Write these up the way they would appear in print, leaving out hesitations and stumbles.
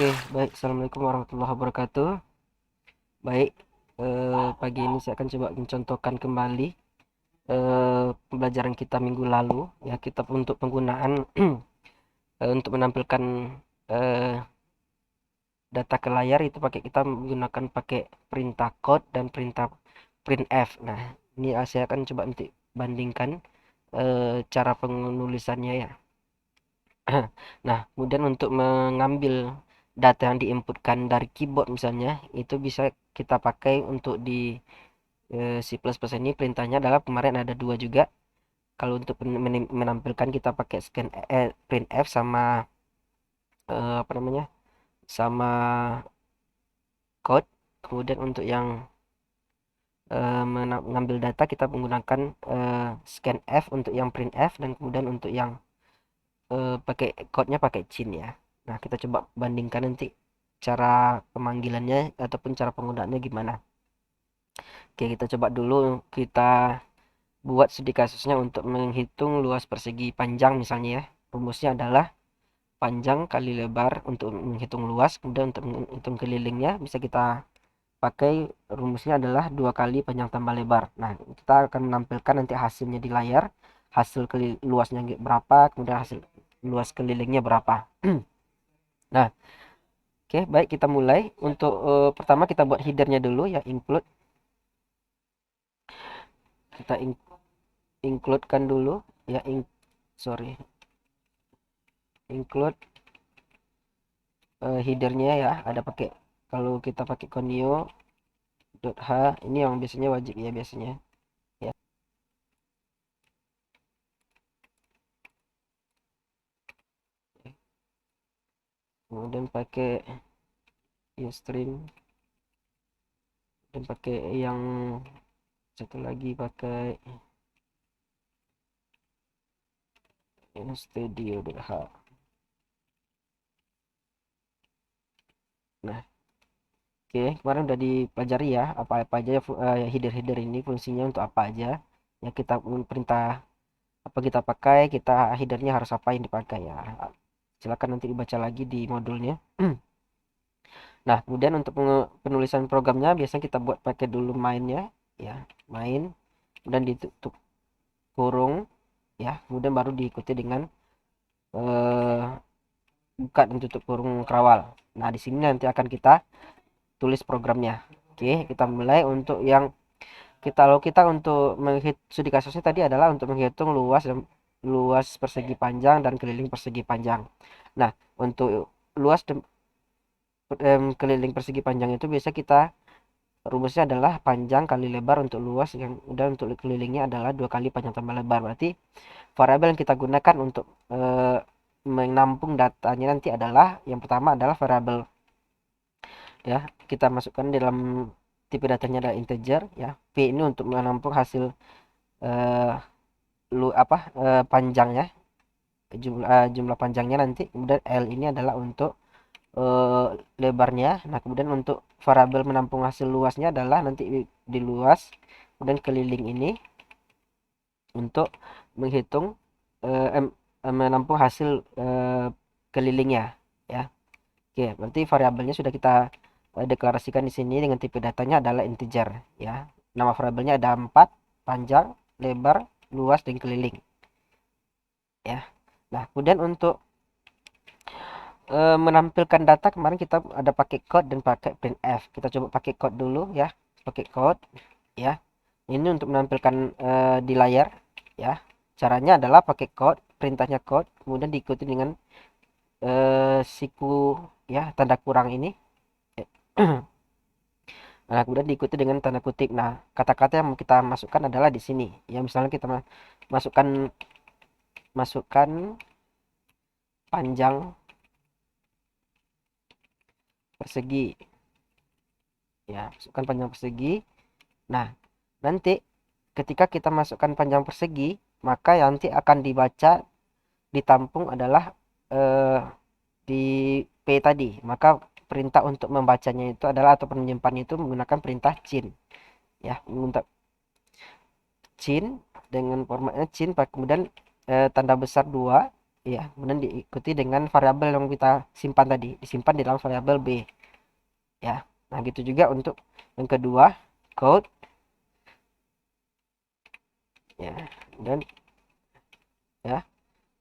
Oke, baik. Assalamualaikum warahmatullahi wabarakatuh. Baik, pagi ini saya akan coba mencontohkan kembali pembelajaran kita minggu lalu. Ya, kita untuk penggunaan untuk menampilkan eh, data ke layar itu kita menggunakan pakai perintah code dan perintah printf. Nah, ini saya akan coba nanti bandingkan cara penulisannya ya. Nah, kemudian untuk mengambil data yang diinputkan dari keyboard misalnya, itu bisa kita pakai untuk di C++ ini perintahnya adalah kemarin ada dua juga. Kalau untuk menampilkan kita pakai printf sama apa namanya? Sama code. Kemudian untuk yang mengambil data kita menggunakan scanf untuk yang printf dan kemudian untuk yang pakai code-nya pakai cin ya. Nah, kita coba bandingkan nanti cara pemanggilannya ataupun cara penggunaannya gimana. Oke, kita coba dulu kita buat studi kasusnya untuk menghitung luas persegi panjang misalnya ya. Rumusnya adalah panjang kali lebar untuk menghitung luas, kemudian untuk menghitung kelilingnya bisa kita pakai rumusnya adalah 2 kali panjang tambah lebar. Nah, kita akan menampilkan nanti hasilnya di layar, hasil luasnya berapa, kemudian hasil luas kelilingnya berapa. Nah, oke, baik kita mulai. Untuk pertama kita buat headernya dulu ya, include. Kita includekan dulu ya, sorry, include headernya ya. Ada pakai, kalau kita pakai conio.h ini yang biasanya wajib ya biasanya ya. Kemudian pakai Ustream dan pakai yang satu lagi pakai studio.h. Nah, oke, kemarin udah dipelajari ya apa-apa aja header-header ini fungsinya untuk apa aja. Ya kita perintah apa kita pakai, kita headernya harus apa yang dipakai ya. Silakan nanti dibaca lagi di modulnya. Nah, kemudian untuk penulisan programnya biasanya kita buat pakai dulu mainnya ya, main dan ditutup kurung ya, kemudian baru diikuti dengan eh, buka dan tutup kurung kerawal. Nah, di sini nanti akan kita tulis programnya. Oke, kita mulai untuk yang kita untuk studi kasusnya tadi adalah untuk menghitung luas persegi panjang dan keliling persegi panjang. Nah, untuk luas keliling persegi panjang itu biasa kita rumusnya adalah panjang kali lebar untuk luas yang dan untuk kelilingnya adalah 2 kali panjang tambah lebar. Berarti variabel yang kita gunakan untuk menampung datanya nanti adalah yang pertama adalah variabel ya, kita masukkan di dalam tipe datanya adalah integer ya. P ini untuk menampung hasil eh, panjangnya, jumlah panjangnya nanti. Kemudian L ini adalah untuk lebarnya. Nah, kemudian untuk variabel menampung hasil luasnya adalah nanti di luas, kemudian keliling ini untuk menghitung menampung hasil kelilingnya ya. Oke, berarti variabelnya sudah kita deklarasikan di sini dengan tipe datanya adalah integer ya. Nama variabelnya ada 4, panjang, lebar, luas, dan keliling ya. Nah, kemudian untuk menampilkan data kemarin kita ada pakai code dan pakai printf. Kita coba pakai code dulu ya, pakai code ya. Ini untuk menampilkan di layar ya. Caranya adalah pakai code, perintahnya code, kemudian diikuti dengan siku ya, tanda kurang ini. Nah, kemudian diikuti dengan tanda kutip. Nah, kata-kata yang kita masukkan adalah di sini. Ya, misalnya kita masukkan masukkan panjang persegi. Ya, masukkan panjang persegi. Nah, nanti ketika kita masukkan panjang persegi, maka yang nanti akan dibaca ditampung adalah eh, di P tadi. Maka perintah untuk membacanya itu adalah atau menyimpannya itu menggunakan perintah cin. Ya, untuk cin dengan formatnya cin, kemudian tanda besar 2 ya, kemudian diikuti dengan variabel yang kita simpan tadi, disimpan di dalam variabel B, ya. Nah, gitu juga untuk yang kedua, code, ya, dan ya,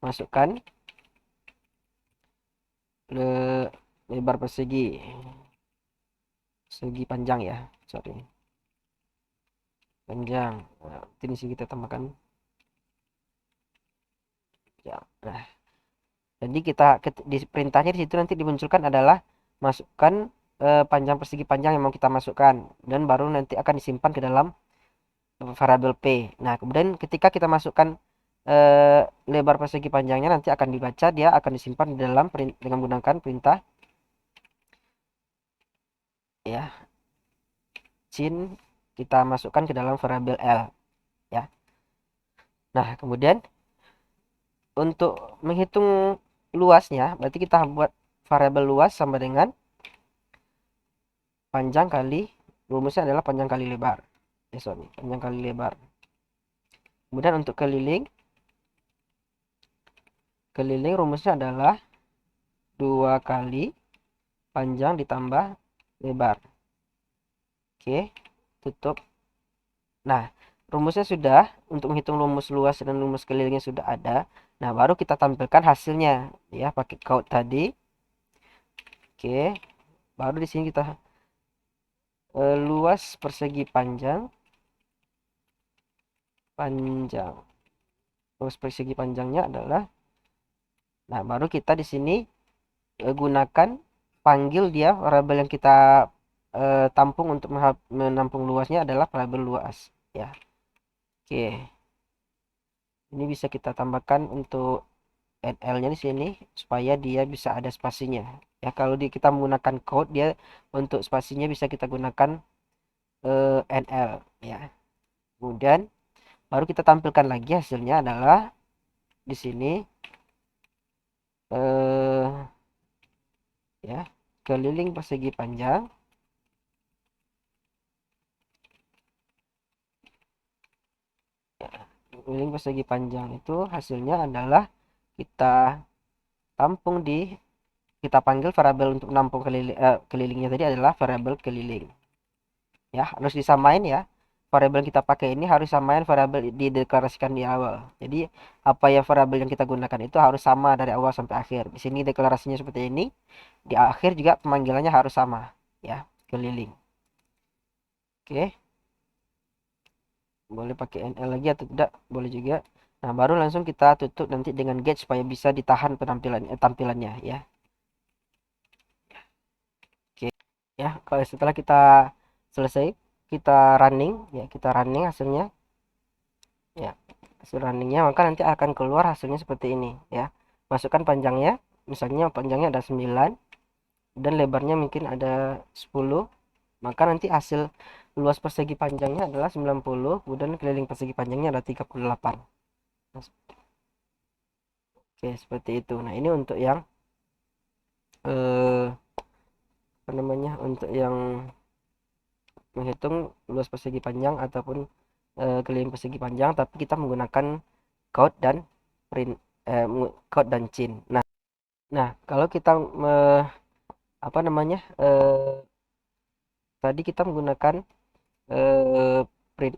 masukkan lebar persegi panjang ya, sorry, panjang. Nah, di sini kita tambahkan ya. Nah, jadi kita di perintahnya di situ nanti dimunculkan adalah masukkan panjang persegi panjang yang mau kita masukkan, dan baru nanti akan disimpan ke dalam variabel P. Nah, kemudian ketika kita masukkan lebar persegi panjangnya, nanti akan dibaca, dia akan disimpan di dalam dengan menggunakan perintah ya cin, kita masukkan ke dalam variabel L ya. Nah, kemudian untuk menghitung luasnya, berarti kita buat variabel luas sama dengan panjang kali, rumusnya adalah panjang kali lebar. Sorry, panjang kali lebar. Kemudian untuk keliling rumusnya adalah 2 kali panjang ditambah lebar. Oke, tutup. Nah, rumusnya sudah, untuk menghitung rumus luas dan rumus kelilingnya sudah ada. Nah, baru kita tampilkan hasilnya ya pakai count tadi. Oke, baru di sini kita luas persegi panjang, luas persegi panjangnya adalah, nah baru kita di sini gunakan, panggil dia variabel yang kita tampung untuk menampung luasnya adalah variabel luas ya. Oke, ini bisa kita tambahkan untuk NL-nya di sini supaya dia bisa ada spasinya ya. Kalau kita menggunakan code, dia untuk spasinya bisa kita gunakan NL ya. Kemudian baru kita tampilkan lagi hasilnya adalah di sini ya, keliling persegi panjang ya, keliling persegi panjang itu hasilnya adalah kita tampung kita panggil variabel untuk menampung kelilingnya tadi adalah variabel keliling ya. Harus disamain ya, variabel yang kita pakai ini harus samain variabel dideklarasikan di awal. Jadi apa ya, variabel yang kita gunakan itu harus sama dari awal sampai akhir. Di sini deklarasinya seperti ini, di akhir juga pemanggilannya harus sama ya, keliling. Oke, boleh pakai NL lagi atau tidak boleh juga. Nah, baru langsung kita tutup nanti dengan get supaya bisa ditahan tampilannya ya. Oke ya, kalau setelah kita selesai, kita running ya, kita running hasilnya ya, hasil runningnya, maka nanti akan keluar hasilnya seperti ini ya. Masukkan panjangnya, misalnya panjangnya ada 9 dan lebarnya mungkin ada 10, maka nanti hasil luas persegi panjangnya adalah 90, kemudian keliling persegi panjangnya ada 38. Oke, seperti itu. Nah, ini untuk yang eh apa namanya, untuk yang menghitung luas persegi panjang ataupun keliling persegi panjang, tapi kita menggunakan count dan print, count dan cin. Nah, kalau kita apa namanya, tadi kita menggunakan eh, print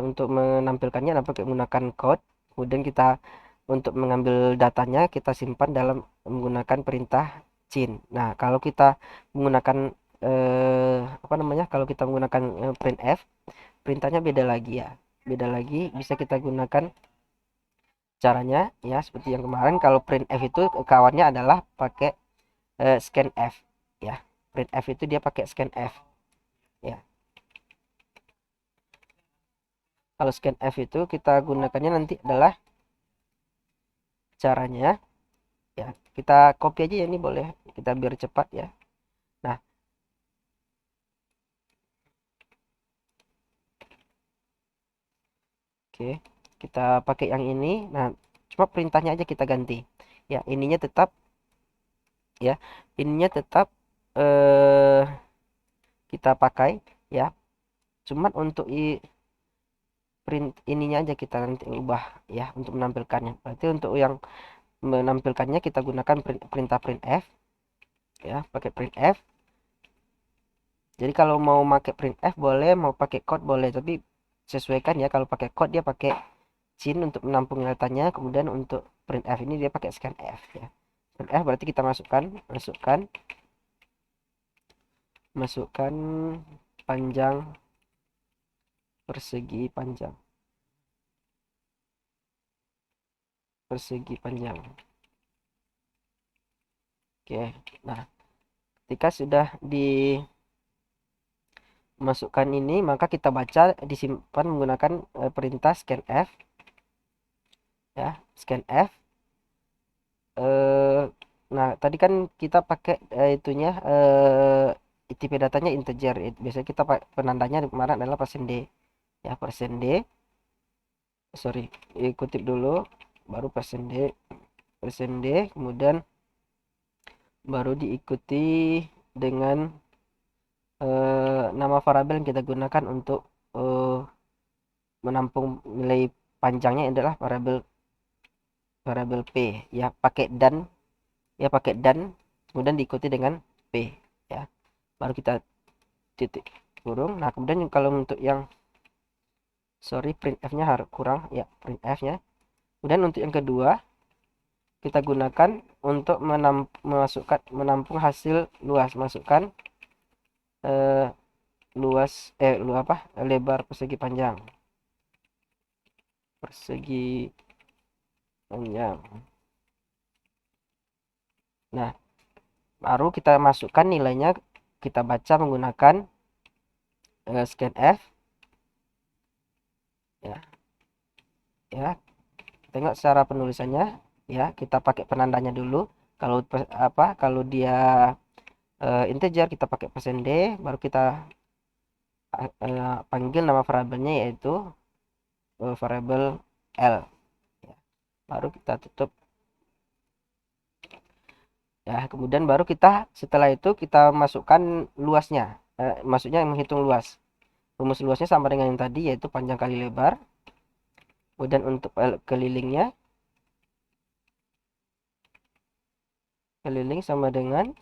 untuk menampilkannya pakai menggunakan code, kemudian kita untuk mengambil datanya kita simpan dalam menggunakan perintah cin. Nah, kalau kita menggunakan apa namanya, kalau kita menggunakan printf, perintahnya beda lagi ya, beda lagi. Bisa kita gunakan caranya ya seperti yang kemarin. Kalau printf itu kawannya adalah pakai scanf ya. Printf itu dia pakai scanf ya. Kalau scanf itu kita gunakannya nanti adalah caranya ya, kita copy aja ya, ini boleh kita biar cepat ya. Nah, oke, kita pakai yang ini. Nah, cuma perintahnya aja kita ganti ya. Ininya tetap ya, ininya tetap eh kita pakai ya, cuman untuk print ininya aja kita nanti ubah ya untuk menampilkannya. Berarti untuk yang menampilkannya kita gunakan perintah printf, ya, pakai printf. Jadi kalau mau pakai printf boleh, mau pakai code boleh, tapi sesuaikan ya. Kalau pakai code dia pakai cin untuk menampung datanya, kemudian untuk printf ini dia pakai scanf, ya. Scanf berarti kita masukkan panjang persegi panjang. Oke. Nah, ketika sudah dimasukkan ini, maka kita baca, disimpan menggunakan perintah scanf, ya, scanf. Nah, tadi kan kita pakai itunya, ITP datanya integer. Biasanya kita penandanya kemarin adalah persen %d, ya, persen %d. Sorry, kutip dulu, baru persen %d, kemudian baru diikuti dengan nama variabel yang kita gunakan untuk menampung nilai panjangnya adalah variabel p, ya, pakai dan kemudian diikuti dengan p, ya, baru kita titik kurung. Nah, kemudian kalau untuk yang printf nya harus kurang, ya, printf nya. Kemudian untuk yang kedua kita gunakan untuk menampung hasil luas, masukkan eh, lebar persegi panjang. Nah, baru kita masukkan nilainya, kita baca menggunakan scanf, ya, ya. Tengok cara penulisannya, ya, kita pakai penandanya dulu. Kalau dia integer kita pakai persen %d, baru kita panggil nama variabelnya yaitu variabel L, ya. Baru kita tutup, ya. Kemudian baru setelah itu kita masukkan luasnya, maksudnya menghitung luas. Rumus luasnya sama dengan yang tadi, yaitu panjang kali lebar. Kemudian untuk keliling sama dengan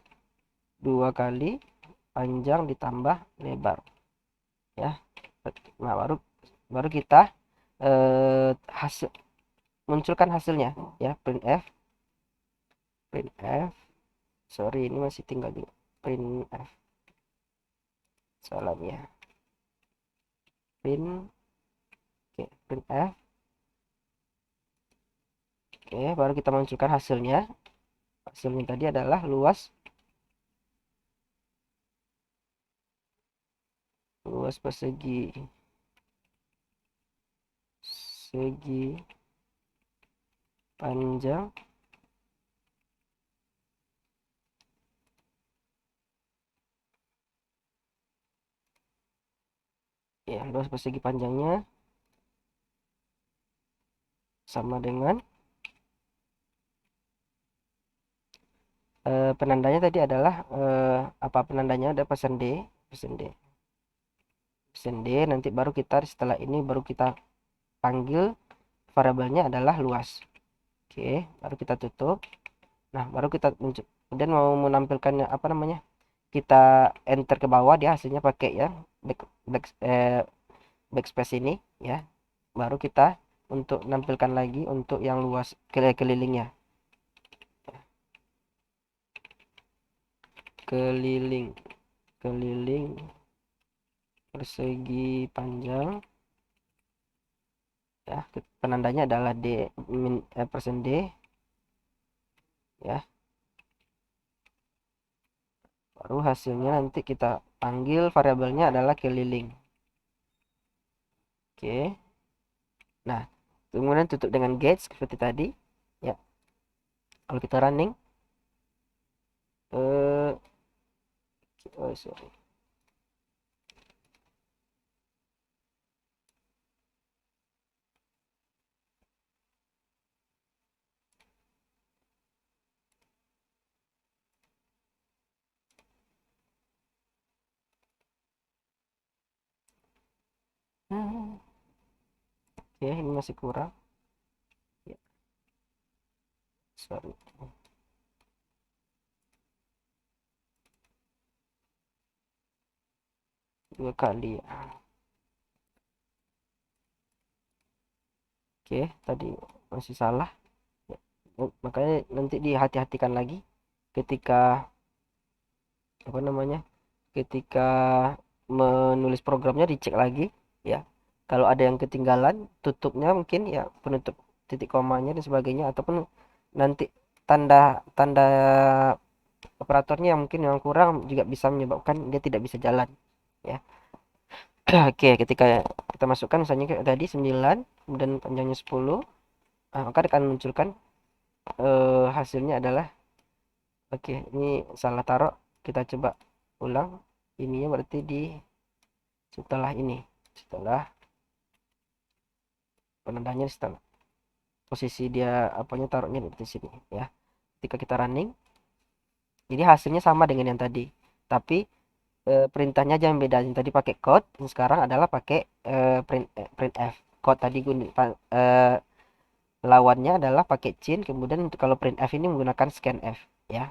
2 kali panjang ditambah lebar, ya. Nah, baru kita hasil munculkan hasilnya, ya, printf. Sorry, ini masih tinggal di printf, salam, ya, printf. Oke, baru kita munculkan hasilnya. Hasilnya tadi adalah luas segi panjang, ya, luas persegi panjangnya sama dengan penandanya tadi adalah apa penandanya, ada persen D persen D. Nanti baru kita, setelah ini baru kita panggil variabelnya adalah luas. Oke, baru kita tutup. Nah, baru kita kemudian mau menampilkan apa namanya, kita enter ke bawah, dia hasilnya pakai, ya, backspace ini, ya. Baru kita untuk menampilkan lagi untuk yang luas kelilingnya, keliling persegi panjang, ya. Penandanya adalah persen D, ya. Baru hasilnya nanti kita panggil variabelnya adalah keliling. Oke. Nah, kemudian tutup dengan gauge seperti tadi, ya. Kalau kita running, sorry. Oke, ini masih kurang, ya. Sorry. 2 kali ya. Oke, tadi masih salah. Ya, makanya nanti dihati-hatikan lagi ketika apa namanya, ketika menulis programnya dicek lagi ya. Kalau ada yang ketinggalan tutupnya mungkin ya, penutup titik komanya dan sebagainya, ataupun nanti tanda tanda operatornya yang mungkin yang kurang juga bisa menyebabkan dia tidak bisa jalan ya. Oke, ketika kita masukkan misalnya kayak tadi 9 dan panjangnya 10, maka akan munculkan hasilnya adalah, oke, ini salah taruh, kita coba ulang. Ininya berarti di setelah ini, setelah penandanya, setelah posisi dia apanya taruhnya di sini ya. Ketika kita running, jadi hasilnya sama dengan yang tadi, tapi perintahnya aja yang beda. Yang tadi pakai code, yang sekarang adalah pakai printf. Code tadi lawannya adalah pakai chain, kemudian untuk kalau printf ini menggunakan scanf ya.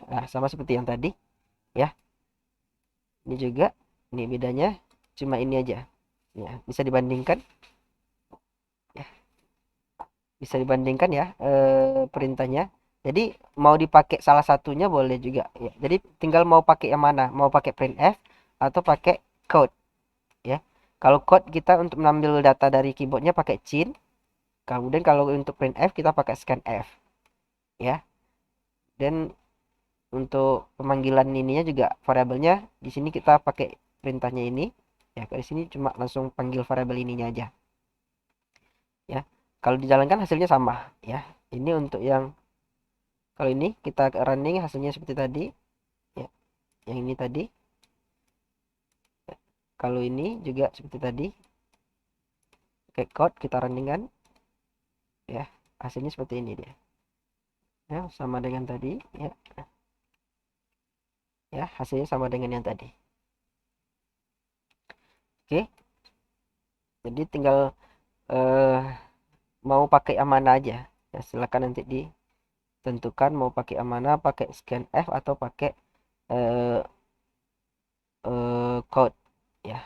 Nah, sama seperti yang tadi ya. Ini juga, ini bedanya cuma ini aja ya. Bisa dibandingkan ya, bisa dibandingkan ya perintahnya. Jadi mau dipakai salah satunya boleh juga ya. Jadi tinggal mau pakai yang mana, mau pakai printf atau pakai code ya. Kalau code kita untuk mengambil data dari keyboardnya pakai chain, kemudian kalau untuk printf kita pakai scanf ya. Dan untuk pemanggilan ininya juga variabelnya di sini kita pakai perintahnya ini ya. Di sini cuma langsung panggil variabel ininya aja ya. Kalau dijalankan hasilnya sama ya. Ini untuk yang, kalau ini kita running hasilnya seperti tadi ya, yang ini tadi. Kalau ini juga seperti tadi, pakai code kita running kan ya, hasilnya seperti ini dia ya, sama dengan tadi ya. Ya, hasilnya sama dengan yang tadi. Oke, jadi tinggal eh, mau pakai yang mana aja ya, silakan nanti ditentukan mau pakai yang mana, pakai scanf atau pakai eh, code ya.